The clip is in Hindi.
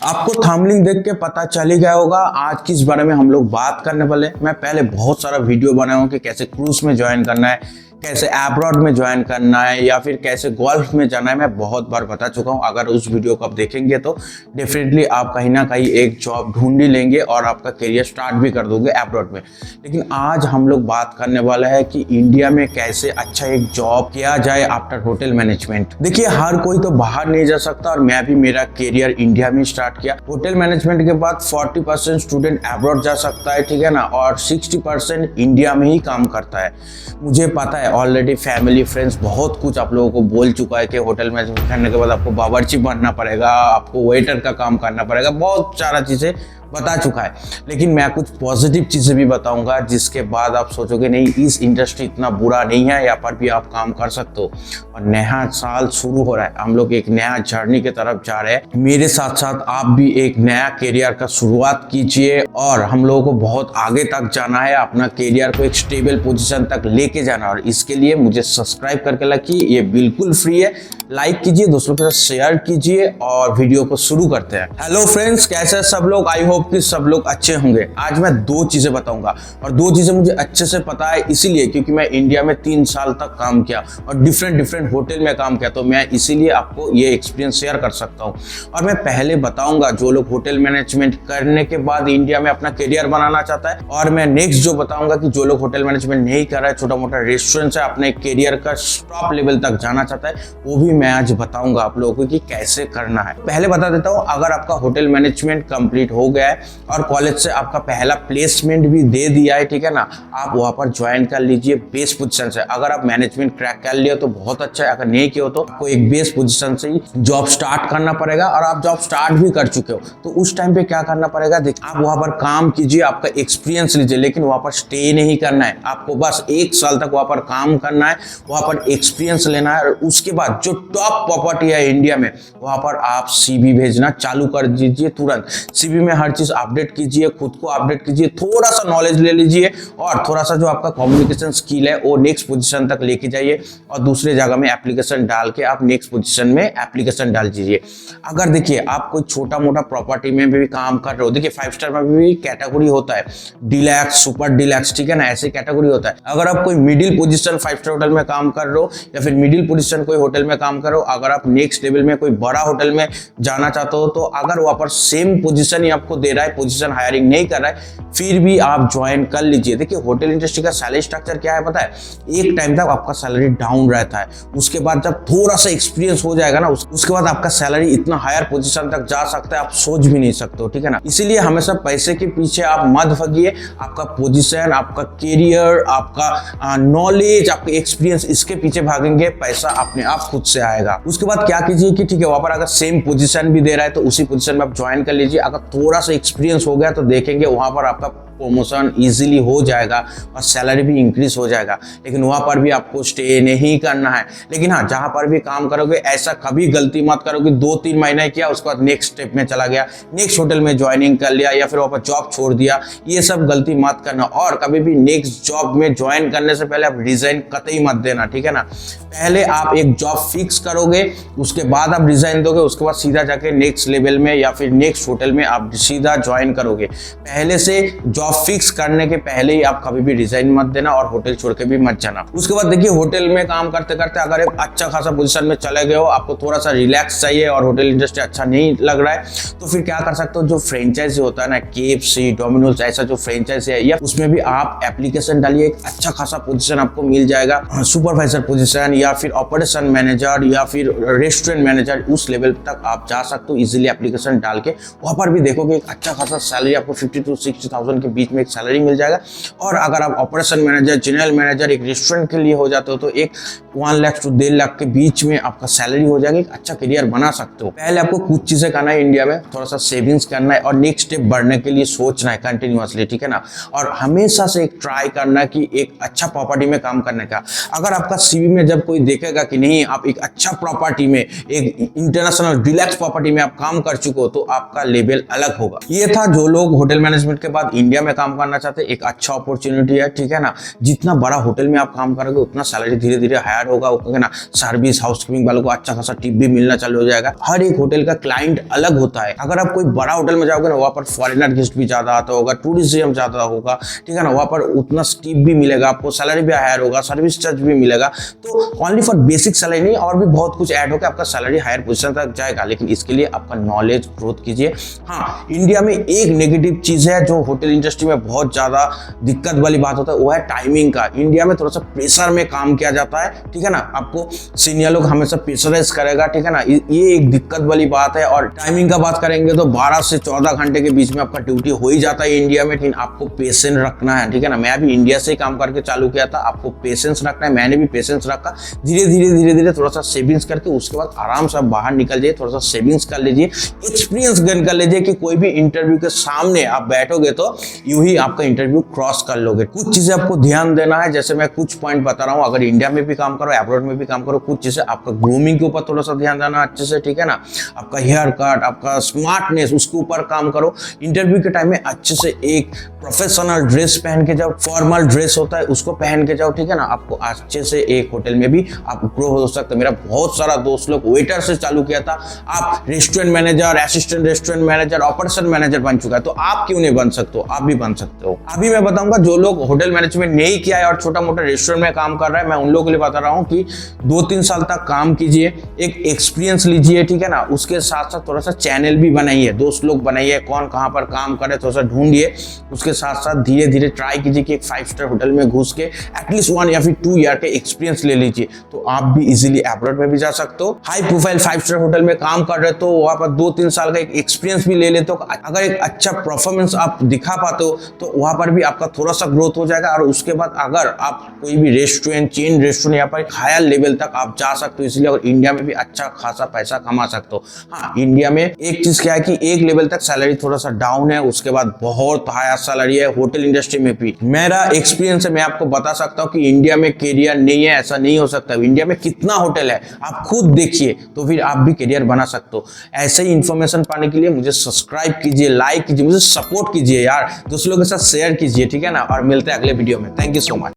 आपको थंबनेल देख के पता चल ही गया होगा आज किस बारे में हम लोग बात करने वाले हैं। मैं पहले बहुत सारा वीडियो बनाया हूँ कि कैसे क्रूज में ज्वाइन करना है, कैसे अब्रॉड में ज्वाइन करना है या फिर कैसे गोल्फ में जाना है। मैं बहुत बार बता चुका हूँ। अगर उस वीडियो को आप देखेंगे तो डेफिनेटली आप कहीं ना कहीं एक जॉब ढूंढ ही लेंगे और आपका करियर स्टार्ट भी कर दोगे अब्रॉड में। लेकिन आज हम लोग बात करने वाला है कि इंडिया में कैसे अच्छा एक जॉब किया जाए आफ्टर होटल मैनेजमेंट। देखिए, हर कोई तो बाहर नहीं जा सकता और मैं भी मेरा करियर इंडिया में स्टार्ट किया। होटल मैनेजमेंट के बाद 40% स्टूडेंट अब्रॉड जा सकता है, ठीक है ना, और 60% इंडिया में ही काम करता है। मुझे पता है ऑलरेडी फैमिली फ्रेंड्स बहुत कुछ आप लोगों को बोल चुका है कि होटल मैनेजमेंट करने के बाद आपको बावर्ची बनना पड़ेगा, आपको वेटर का काम करना पड़ेगा, बहुत सारा चीज़ें बता चुका है। लेकिन मैं कुछ पॉजिटिव चीज़ें भी बताऊंगा जिसके बाद आप सोचोगे नहीं, इस इंडस्ट्री इतना बुरा नहीं है, यहाँ पर भी आप काम कर सकते हो। और नया साल शुरू हो रहा है, हम लोग एक नया जर्नी की तरफ जा रहे हैं। मेरे साथ साथ आप भी एक नया करियर का शुरुआत कीजिए और हम लोगों को बहुत आगे तक जाना है, अपना करियर को एक स्टेबल पोजीशन तक लेके जाना। और इसके लिए मुझे सब्सक्राइब करके रखिए, ये बिल्कुल फ्री है। लाइक कीजिए, दोस्तों के साथ शेयर कीजिए और वीडियो को शुरू करते हैं। हेलो फ्रेंड्स, कैसे सब लोग? आई होप कि सब लोग अच्छे होंगे। आज मैं दो चीजें बताऊंगा और दो चीजें मुझे अच्छे से पता है, इसीलिए क्योंकि मैं इंडिया में 3 साल तक काम किया और डिफरेंट होटल में काम किया, तो मैं इसीलिए आपको ये एक्सपीरियंस शेयर कर सकता हूँ। और मैं पहले बताऊंगा जो लोग होटल मैनेजमेंट करने के बाद इंडिया में अपना करियर बनाना चाहता है, और मैं नेक्स्ट जो बताऊंगा कि जो लोग होटल मैनेजमेंट नहीं कर रहा है, छोटा मोटा रेस्टोरेंट से अपने करियर का टॉप लेवल तक जाना चाहता है, वो भी मैं आज बताऊंगा आप लोगों को कि कैसे करना है। पहले बता देता हूँ, अगर आपका होटल मैनेजमेंट कंप्लीट हो गया है और कॉलेज से आपका पहला प्लेसमेंट भी दे दिया है, ठीक है ना, आप वहां पर ज्वाइन कर लीजिए बेस पोजीशन से। अगर आप मैनेजमेंट क्रैक कर लिया तो बहुत अच्छा है, अगर नहीं किया तो आपको एक बेस पोजीशन से ही जॉब स्टार्ट करना पड़ेगा। और आप जॉब स्टार्ट भी कर चुके हो तो उस टाइम पे क्या करना पड़ेगा, देखिए, आप वहां पर काम कीजिए, आपका एक्सपीरियंस लीजिए, लेकिन वहां पर स्टे नहीं करना है। आपको बस 1 साल तक वहां पर काम करना है, वहां पर एक्सपीरियंस लेना है। और उसके बाद जो टॉप प्रॉपर्टी है इंडिया में, वहां पर आप सीवी भेजना चालू कर दीजिए तुरंत। सीवी में हर चीज अपडेट कीजिए, खुद को अपडेट कीजिए, थोड़ा सा नॉलेज ले लीजिए और थोड़ा सा जो आपका कम्युनिकेशन स्किल है वो नेक्स्ट पोजीशन तक लेके जाइए और दूसरे जगह में एप्लीकेशन डाल के आप नेक्स्ट पोजीशन में एप्लीकेशन डाल दीजिए। अगर देखिए आप कोई छोटा मोटा प्रॉपर्टी में भी काम कर रहे हो, देखिए 5 स्टार में भी कैटेगरी होता है, डिलैक्स, सुपर डिलैक्स, ठीक है ना, ऐसे कैटेगरी होता है। अगर आप कोई मिडिल पोजीशन 5 स्टार होटल में काम कर रहे हो या फिर मिडिल पोजीशन कोई होटल में काम कर रहे हो, अगर आप नेक्स्ट लेवल में कोई बड़ा होटल में जाना चाहते हो, तो अगर वहां पर सेम पोजीशन ही आपको दे रहा है, पोजीशन हायरिंग नहीं कर रहा है, फिर भी आप ज्वाइन कर लीजिए। देखिए, होटल इंडस्ट्री का सैलरी स्ट्रक्चर क्या है पता है, एक टाइम तक आपका सैलरी डाउन रहता है, उसके बाद जब थोड़ा सा एक्सपीरियंस हो जाएगा ना, उसके बाद आपका सैलरी इतना हायर पोजीशन तक जा सकता है, आप सोच भी नहीं सकते हो, ठीक है ना। इसीलिए हमेशा पैसे के पीछे आप मत भागिए। आपका पोजीशन, आपका करियर, आपका नॉलेज, आपका एक्सपीरियंस, इसके पीछे भागेंगे, पैसा अपने आप खुद से आएगा। उसके बाद क्या कीजिए कि ठीक है, वहां पर अगर सेम पोजीशन भी दे रहा है तो उसी पोजीशन में आप ज्वाइन कर लीजिए। अगर थोड़ा सा एक्सपीरियंस हो गया तो देखेंगे वहां पर आपका प्रमोशन इजीली हो जाएगा और सैलरी भी इंक्रीज हो जाएगा। लेकिन वहां पर भी आपको स्टे नहीं करना है। लेकिन हाँ, जहां पर भी काम करोगे ऐसा कभी गलती मत करो कि 2-3 महीने किया, उसके बाद नेक्स्ट स्टेप में चला गया, नेक्स्ट होटल में ज्वाइनिंग कर लिया या फिर वहां पर जॉब छोड़ दिया। ये सब गलती मत करना। और कभी भी नेक्स्ट जॉब में ज्वाइन करने से पहले आप रिजाइन कतई मत देना, ठीक है ना। पहले आप एक जॉब फिक्स करोगे, उसके बाद आप रिजाइन दोगे, उसके बाद सीधा जाके नेक्स्ट लेवल में या फिर नेक्स्ट होटल में आप सीधा ज्वाइन करोगे। पहले से जॉब फिक्स करने के पहले ही आप कभी भी रिजाइन मत देना और होटल छोड़ के भी मत जाना। उसके बाद देखिए, होटल में काम करते करते अगर एक अच्छा खासा पोजीशन में चले गए हो, आपको थोड़ा सा रिलैक्स चाहिए और होटल इंडस्ट्री अच्छा नहीं लग रहा है, तो फिर क्या कर सकते हो, जो फ्रेंचाइजी होता है ना, KFC, डोमिनोज, ऐसा जो फ्रेंचाइजी है, या उसमें भी आप एप्लीकेशन डालिए, एक अच्छा खासा पोजीशन आपको मिल जाएगा, सुपरवाइजर पोजीशन या फिर ऑपरेशन मैनेजर या फिर रेस्टोरेंट मैनेजर, उस लेवल तक आप जा सकते हो इजीली एप्लीकेशन डाल के। वहां पर भी देखोगे एक अच्छा खासा सैलरी आपको 50 to 60,000 के बीच में एक सैलरी मिल जाएगा। और अगर आप ऑपरेशन मैनेजर, जनरल मैनेजर एक रेस्टोरेंट के लिए हो जाते हो तो एक 1 लाख to 1.5 लाख के बीच में आपका सैलरी हो जाएगी, एक अच्छा करियर बना सकते हो। पहले आपको कुछ चीजें करना है इंडिया में, थोड़ा सा सेविंग्स करना है और नेक्स्ट स्टेप बढ़ने के लिए सोचना है कंटिन्यूअसली, ठीक है ना। और हमेशा से एक ट्राई करना है कि एक अच्छा प्रॉपर्टी में काम करने का। अगर आपका सीवी में जब कोई देखेगा कि नहीं, आप एक अच्छा प्रॉपर्टी में, एक इंटरनेशनल डिलैक्स प्रॉपर्टी में आप काम कर चुके हो, तो आपका लेवल अलग होगा। ये था जो लोग होटल मैनेजमेंट के बाद इंडिया में काम करना चाहते हैं, एक अच्छा अपॉर्चुनिटी है, ठीक है ना। जितना बड़ा होटल में आप काम करोगे उतना सैलरी धीरे धीरे हायर होगा, ओके ना। सर्विस हाउसकीपिंग वालों को अच्छा खासा टिप भी मिलना चालू हो जाएगा। हर एक होटल का क्लाइंट अलग होता है। अगर आप कोई बड़ा होटल में जाओगे ना, वहाँ पर फॉरेनर गेस्ट भी ज्यादा आता होगा, टूरिज्म ज्यादा होगा, ठीक है ना। वहाँ पर उतना टिप भी मिलेगा आपको, सैलरी भी हायर होगा, सर्विस चार्ज भी मिलेगा। तो ओनली फॉर बेसिक सैलरी नहीं, और भी बहुत कुछ ऐड होकर आपका सैलरी हायर पोजीशन तक जाएगा। लेकिन इसके लिए आपका नॉलेज ग्रोथ कीजिए। हाँ, इंडिया में एक नेगेटिव चीज है जो होटल इंडस्ट्री में बहुत ज्यादा दिक्कत वाली बात होता है, वो है टाइमिंग का। इंडिया में थोड़ा सा प्रेशर में काम किया जाता है, ठीक है ना। आपको सीनियर लोग हमेशा प्रेशराइज करेगा, ठीक है ना। ये एक दिक्कत वाली बात है। और टाइमिंग का बात करेंगे तो 12 से 14 घंटे के बीच में आपका ड्यूटी हो ही जाता है इंडिया में, लेकिन आपको पेशेंस रखना है, ठीक है ना। मैं भी इंडिया से ही काम करके चालू किया था, आपको पेशेंस रखना है। मैंने भी पेशेंस रखा, धीरे धीरे थोड़ा सा सेविंग्स करके उसके बाद आराम से बाहर निकल जाइए, थोड़ा सा सेविंग्स कर लीजिए, एक्सपीरियंस गेन कर लीजिए कि कोई भी इंटरव्यू के सामने आप बैठोगे तो यूं ही आपका इंटरव्यू क्रॉस कर लोगे। कुछ चीजें आपको ध्यान देना है, जैसे मैं कुछ पॉइंट बता रहा हूँ। अगर इंडिया में भी काम करो, अब्रॉड में भी काम करो, कुछ चीजें आपका ग्रूमिंग के ऊपर थोड़ा सा ध्यान देना अच्छे से, ठीक है ना। आपका हेयर कट, आपका स्मार्टनेस, उसके ऊपर काम करो। इंटरव्यू के टाइम में अच्छे से एक प्रोफेशनल ड्रेस पहन के जाओ, फॉर्मल ड्रेस होता है उसको पहन के जाओ, ठीक है ना। आपको अच्छे से एक होटल में भी आप ग्रो हो सकते। मेरा बहुत सारा दोस्त लोग वेटर से चालू किया था, आप restaurant manager, assistant restaurant manager, operation manager बन चुका है। तो आप क्यों नहीं बन सकते हो? आप भी बन सकते हो। अभी मैं बताऊंगा जो लोग होटल मैनेजमेंट नहीं किया है और छोटा मोटा रेस्टोरेंट में काम कर रहा है, मैं उन लोगों के लिए बता रहा हूँ कि 2-3 साल तक काम कीजिए, एक एक्सपीरियंस लीजिए, ठीक है ना। उसके साथ साथ थोड़ा सा चैनल भी बनाइए, दोस्त लोग बनाइए, कौन कहाँ पर काम करे थोड़ा सा ढूंढिए। उसके साथ साथ धीरे धीरे ट्राई कीजिए कि एक 5 स्टार होटल में घुस के एटलीस्ट 1 या फिर 2 ईयर का एक्सपीरियंस ले लीजिए, तो आप भी इजीली अब्रॉड में भी जा सकते हो। हाई प्रोफाइल 5 स्टार होटल में काम कर रहे हो तो वहां पर 2-3 साल का एक एक्सपीरियंस भी ले लेते हो। अगर एक अच्छा परफॉर्मेंस आप दिखा पाते हो तो वहां पर भी आपका थोड़ा सा ग्रोथ हो जाएगा। और उसके बाद अगर आप कोई भी रेस्टोरेंट, चेन रेस्टोरेंट या पर हायर लेवल तक आप जा सकते हो। इसलिए अगर इंडिया में भी अच्छा खासा पैसा कमा सकते हो। हाँ, इंडिया में एक चीज क्या है कि एक लेवल तक सैलरी थोड़ा सा डाउन है, उसके बाद बहुत हायर सैलरी है। होटल इंडस्ट्री में भी मेरा एक्सपीरियंस है, मैं आपको बता सकता हूँ कि इंडिया में करियर नहीं है, ऐसा नहीं हो सकता। इंडिया में कितना होटल है आप खुद देखिए, तो फिर आप भी करियर बना सकते हो। ऐसे ही इंफॉर्मेशन पाने के लिए मुझे सब्सक्राइब कीजिए, लाइक कीजिए, मुझे सपोर्ट कीजिए यार, दूसरों के साथ शेयर कीजिए, ठीक है ना। और मिलते हैं अगले वीडियो में। Thank you so much.